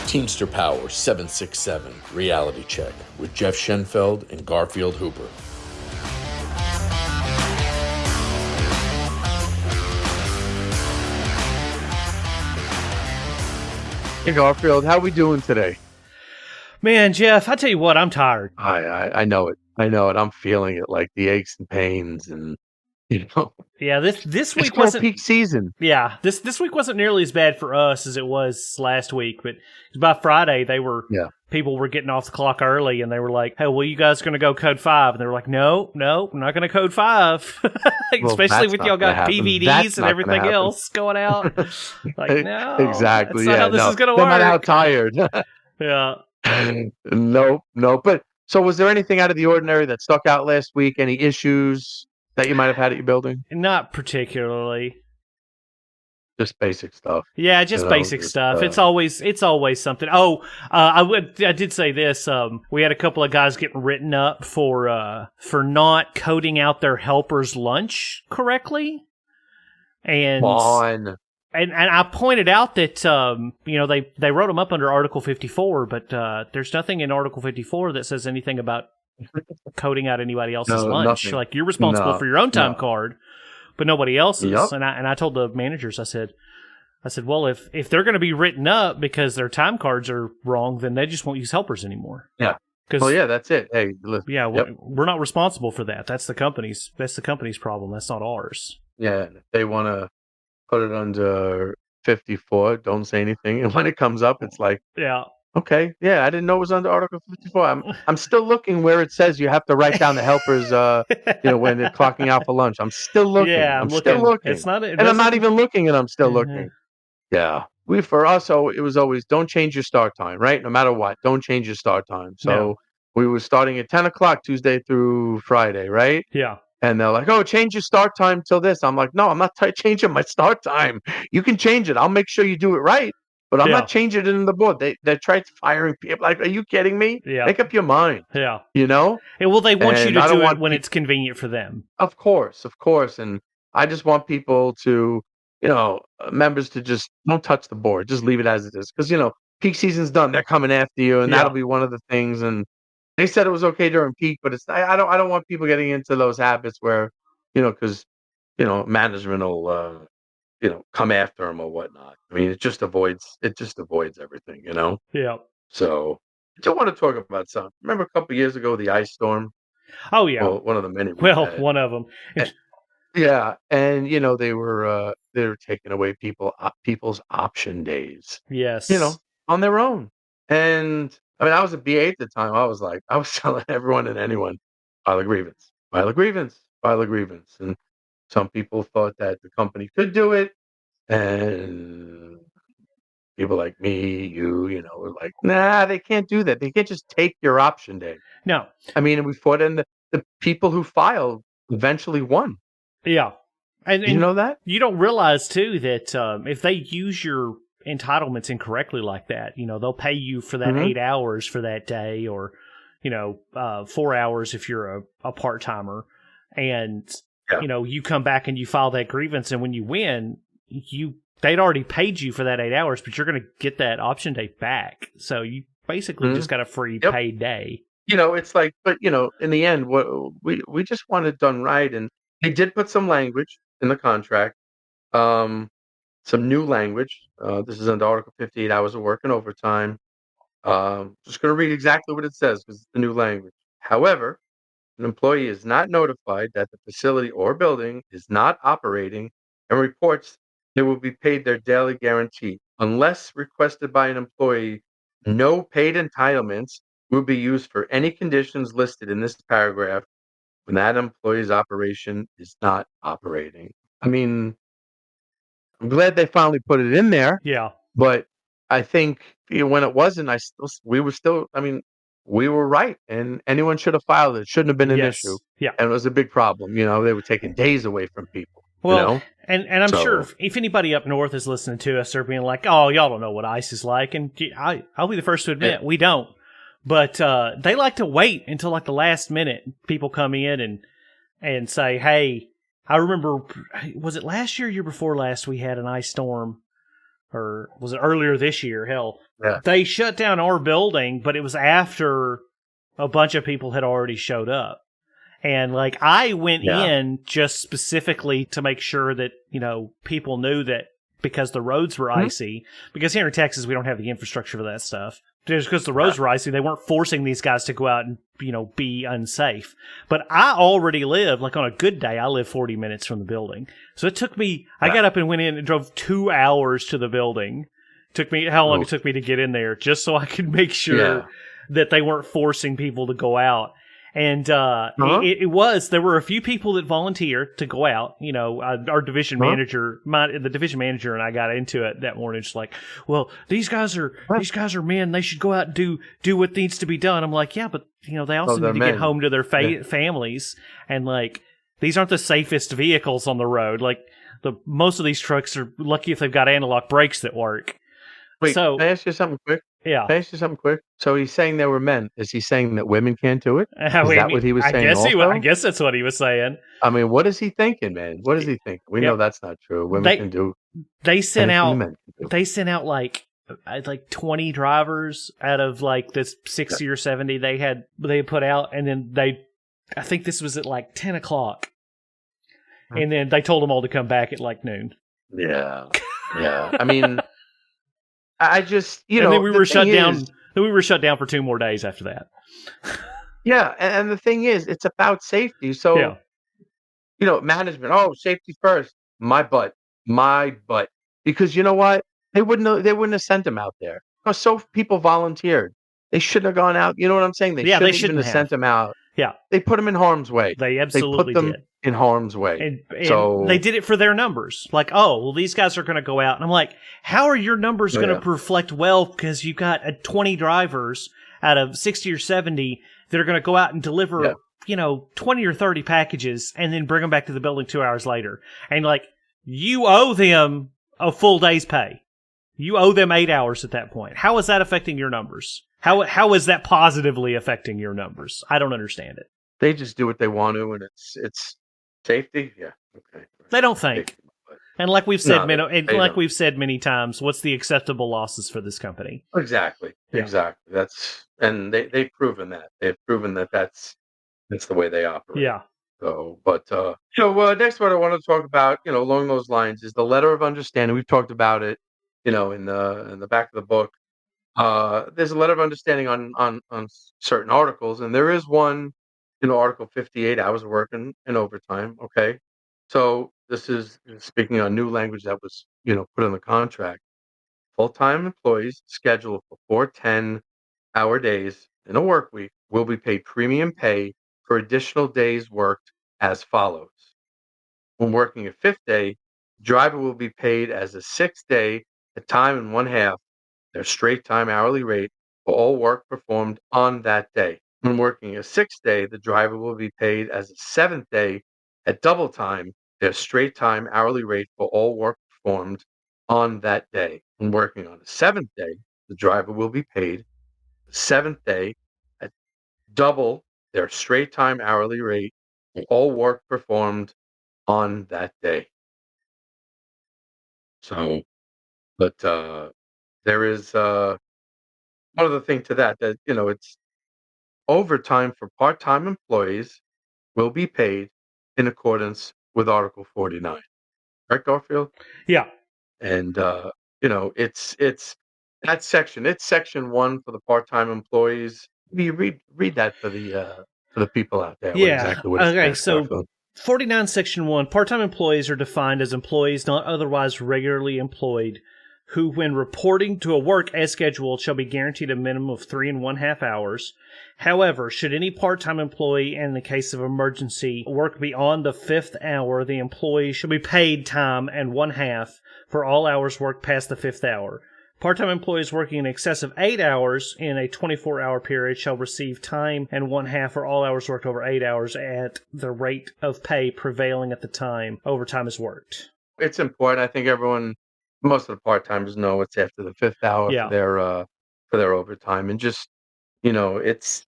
Teamster Power 767 Reality Check with Jeff Schenfeld and Garfield Hooper. Hey Garfield, how we doing today? Man, Jeff, I tell you what, I'm tired. I know it. I know it. I'm feeling it, like the aches and pains, and Yeah, this week it's wasn't peak season. Yeah, this week wasn't nearly as bad for us as it was last week. But by Friday, people were getting off the clock early, and they were like, "Hey, well, you guys going to go code 5?" And they were like, "No, we're not going to code 5." Especially with y'all got PVDs and everything else going out. Like, no, exactly. That's not how this is going to work. No matter how tired. Yeah. No. But so, was there anything out of the ordinary that stuck out last week? Any issues that you might have had at your building? Not particularly. Just basic stuff. Yeah, just basic stuff. It's always something. Oh, I did say this. We had a couple of guys getting written up for not coding out their helper's lunch correctly, and I pointed out that they wrote them up under Article 54, but there's nothing in Article 54 that says anything about coding out anybody else's lunch. Nothing. Like, you're responsible for your own time card, but nobody else's. Yep. And I told the managers, I said, well, if they're going to be written up because their time cards are wrong, then they just won't use helpers anymore. Yeah. That's it. Hey, listen. Yeah, we're not responsible for that. That's the company's problem. That's not ours. Yeah, if they want to put it under 54, don't say anything. And when it comes up, it's like, yeah. Okay, yeah, I didn't know it was under Article 54. I'm still looking where it says you have to write down the helpers, when they're clocking out for lunch. I'm still looking. Yeah, I'm still looking. I'm not even looking, and I'm still looking. Yeah, for us, it was always don't change your start time, right? No matter what, don't change your start time. So we were starting at 10 o'clock Tuesday through Friday, right? Yeah. And they're like, "Oh, change your start time till this." I'm like, "No, I'm not changing my start time. You can change it. I'll make sure you do it right." But I'm not changing it in the board. They tried firing people. Like, are you kidding me? Yeah. Make up your mind. Yeah. Well, they want you to do it when it's convenient for them. Of course. And I just want people to, members to just don't touch the board. Just leave it as it is. Because, peak season's done. They're coming after you, and that'll be one of the things. And they said it was okay during peak, but I don't want people getting into those habits where, because, management will come after them or whatnot. I mean, it just avoids everything, Yeah. So I do want to talk about something. Remember a couple of years ago, the ice storm? Oh yeah. Well, one of the many. One of them. And they were taking away people's option days. Yes. On their own. And I mean, I was a BA at the time. I was telling everyone and anyone, file a grievance. And some people thought that the company could do it, and people like me, were like, nah, they can't do that. They can't just take your option day. No. I mean, we fought, and the people who filed eventually won. Yeah. And you know that? You don't realize, too, that if they use your entitlements incorrectly like that, they'll pay you for that 8 hours for that day, or, 4 hours if you're a part-timer. And you come back and you file that grievance, and when you win, they'd already paid you for that 8 hours, but you're going to get that option day back. So you basically just got a free paid day. It's like, but in the end, what we just want it done right, and they did put some language in the contract, some new language. This is under Article 58, hours of work and overtime. Just going to read exactly what it says because it's the new language. However, an employee is not notified that the facility or building is not operating and reports they will be paid their daily guarantee. Unless requested by an employee, no paid entitlements will be used for any conditions listed in this paragraph when that employee's operation is not operating. I mean, I'm glad they finally put it in there. Yeah. But I think when it wasn't, we were right, and anyone should have filed it. It shouldn't have been an issue. Yeah. And it was a big problem. They were taking days away from people. Well, and I'm sure if anybody up north is listening to us, they're being like, oh, y'all don't know what ICE is like. And I'll be the first to admit, we don't. But they like to wait until like the last minute. People come in and say, hey, I remember, was it last year before last we had an ice storm? or was it earlier this year? Hell, Yeah. they shut down our building, but it was after a bunch of people had already showed up. And like I went in just specifically to make sure that, people knew that because the roads were icy, because here in Texas we don't have the infrastructure for that stuff. Just because the roads were icy, they weren't forcing these guys to go out and, be unsafe. But I already live, like on a good day, I live 40 minutes from the building. So it took me, I got up and went in and drove 2 hours to the building. Took me how long it took me to get in there just so I could make sure that they weren't forcing people to go out. And there were a few people that volunteered to go out. Our division manager, the division manager, and I got into it that morning. Just like, well, these guys are men. They should go out and do what needs to be done. I'm like, yeah, but they also need to get home to their families. And like, these aren't the safest vehicles on the road. Like, most of these trucks are lucky if they've got analog brakes that work. Wait, can I ask you something quick? Yeah. Can I ask you something quick? So he's saying there were men. Is he saying that women can't do it? Is that what he was saying? I guess that's what he was saying. I mean, what is he thinking, man? What is he thinking? We know that's not true. Women can do. They sent out like 20 drivers out of like this 60 or 70 they put out, and then I think this was at like 10 o'clock, and then they told them all to come back at like noon. Yeah. I mean. I just, and then we were shut down. Then we were shut down for 2 more days after that. Yeah, and the thing is, it's about safety. So, management. Oh, safety first. My butt. Because you know what? They wouldn't have sent them out there. Because so people volunteered. They shouldn't have gone out. You know what I'm saying? They shouldn't have sent them out. Yeah, they put them in harm's way. They absolutely put them did. In harm's way. And so they did it for their numbers. Like, oh, well, these guys are going to go out. And I'm like, how are your numbers going to reflect well? Because you've got 20 drivers out of 60 or 70 that are going to go out and deliver, 20 or 30 packages and then bring them back to the building 2 hours later. And like, you owe them a full day's pay. You owe them 8 hours at that point. How is that affecting your numbers? How is that positively affecting your numbers? I don't understand it. They just do what they want to, and it's safety. Yeah, okay. They don't think. Safety, and like we've said, we've said many times, what's the acceptable losses for this company? Exactly. And they've proven that. They've proven that that's the way they operate. Yeah. So, but next what I want to talk about, along those lines, is the letter of understanding. We've talked about it, in the back of the book. There's a letter of understanding on certain articles, and there is one, Article 58, hours of work and overtime. Okay, so this is speaking on new language that was put in the contract. Full-time employees scheduled for 4 10-hour days in a work week will be paid premium pay for additional days worked as follows. When working a 5th day, driver will be paid as a 6th day at time and 1/2 their straight time hourly rate for all work performed on that day. When working a 6th day, the driver will be paid as a 7th day at double time their straight time hourly rate for all work performed on that day. When working on a 7th day, the driver will be paid the 7th day at double their straight time hourly rate for all work performed on that day. So, but there is one other thing to that it's overtime for part-time employees will be paid in accordance with Article 49. Right, Garfield? Yeah. And it's that section. It's section 1 for the part-time employees. You read that for the people out there. Yeah. Exactly what okay. So 49 Section 1, part-time employees are defined as employees not otherwise regularly employed who, when reporting to a work as scheduled, shall be guaranteed a minimum of 3 1/2 hours. However, should any part-time employee, in the case of emergency, work beyond the 5th hour, the employee shall be paid time and 1/2 for all hours worked past the 5th hour. Part-time employees working in excess of 8 hours in a 24-hour period shall receive time and 1/2 for all hours worked over 8 hours at the rate of pay prevailing at the time overtime is worked. It's important. I think most of the part-timers know it's after the 5th hour for their overtime, and just it's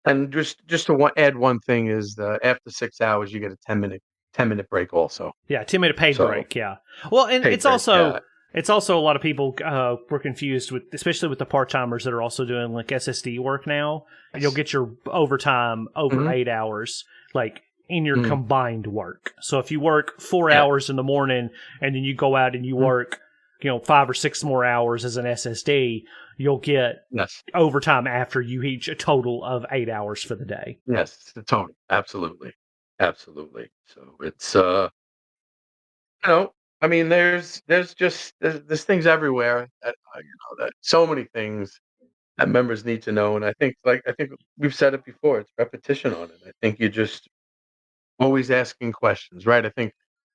and just to add one thing is after 6 hours you get a 10-minute break also. Yeah, 10-minute paid break. Yeah. Well, and it's break, also It's also a lot of people were confused with, especially with the part-timers that are also doing like SSD work now. You'll get your overtime over 8 hours, like in your combined work. So if you work 4 hours in the morning and then you go out and you work, 5 or 6 more hours as an SSD, you'll get overtime after you reach a total of 8 hours for the day. Yes, the total. Absolutely. So it's I mean, there's things everywhere that that so many things that members need to know, and I think we've said it before. It's repetition on it. I think you just always asking questions, right? I think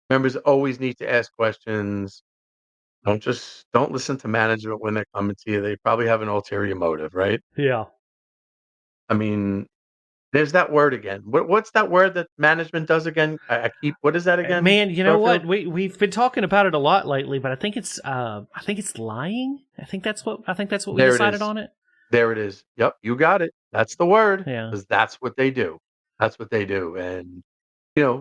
members always need to ask questions. Don't listen to management when they're coming to you. They probably have an ulterior motive, right? Yeah. I mean, there's that word again. What's that word that management does again? I keep. What is that again? Man, you know Garfield? what? We've been talking about it a lot lately, but I think it's lying. I think that's what we There it decided is. on it. There it is. Yep, you got it. That's the word. Yeah. Because that's what they do. That's what they do. And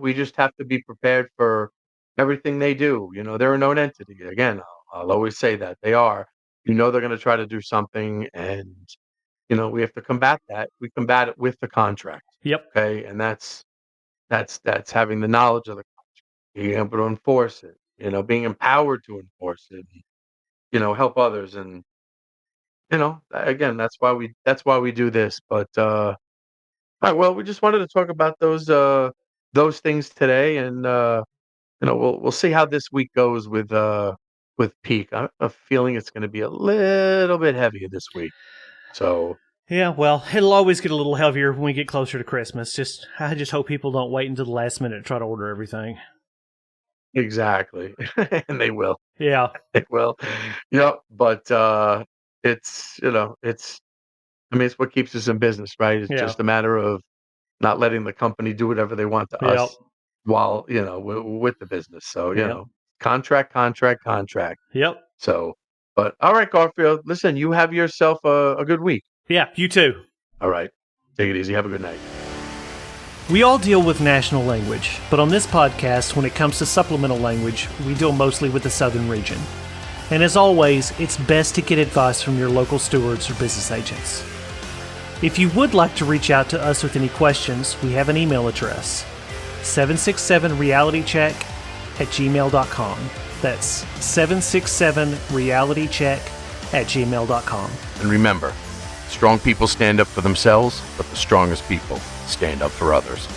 we just have to be prepared for everything they do. They're a known entity. Again, I'll always say that they are. They're going to try to do something, and we have to combat that. We combat it with the contract. Yep. Okay, and that's having the knowledge of the contract, being able to enforce it. Being empowered to enforce it. Help others, and again, that's why we do this. But all right, well, we just wanted to talk about those things today, and we'll see how this week goes with peak. I have a feeling it's going to be a little bit heavier this week. So yeah, well, it'll always get a little heavier when we get closer to Christmas. I just hope people don't wait until the last minute to try to order everything. exactly, and they will. Yeah, They will. Yep. But it's it's what keeps us in business, right? It's just a matter of not letting the company do whatever they want to us while with the business. So contract. Yep. So, but all right, Garfield. Listen, you have yourself a good week. Yeah, you too. All right, take it easy. Have a good night. We all deal with national language, but on this podcast, when it comes to supplemental language, we deal mostly with the southern region. And as always, it's best to get advice from your local stewards or business agents. If you would like to reach out to us with any questions, we have an email address, 767realitycheck@gmail.com. That's 767realitycheck@gmail.com. And remember, strong people stand up for themselves, but the strongest people stand up for others.